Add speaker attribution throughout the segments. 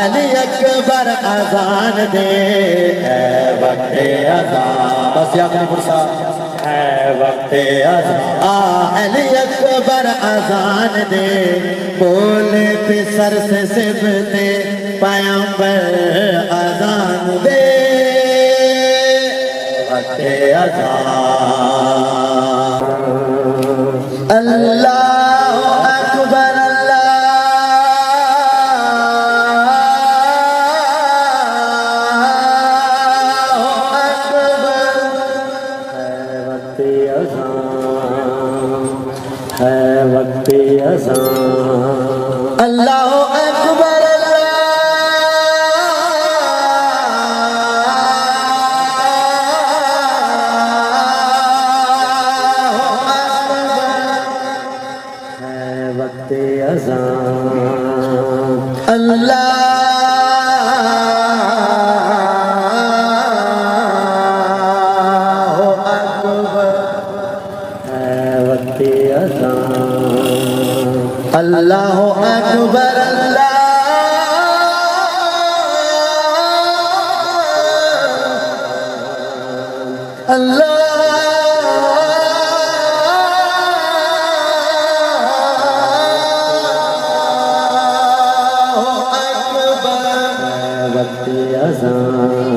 Speaker 1: علی اکبر اذان دے اے وقت اذان بس یا اپنی فرصہ اے وقت اذان علی اکبر اذان دے بولے پسر سے سبتے پیغمبر اذان دے وقت اذان اللہ اکبر وقت اذان اللہ اکبر وقت اذان اللہ اللہ اکبر اللہ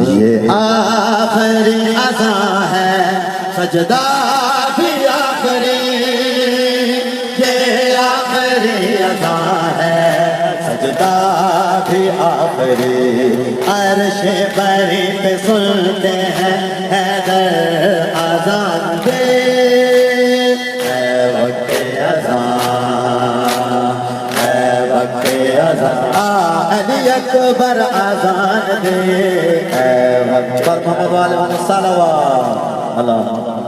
Speaker 1: یہ آخری اذان ہے سجدہ بھی آخری یہ آخری اذان ہے سجدہ بھی آخری عرش بری پہ سنتے ہیں حیدر اذان دے اے وقت اذان اے وقت اذان علی اکبر اذان دے اے وقت محمد علیہ الصلوات اللہ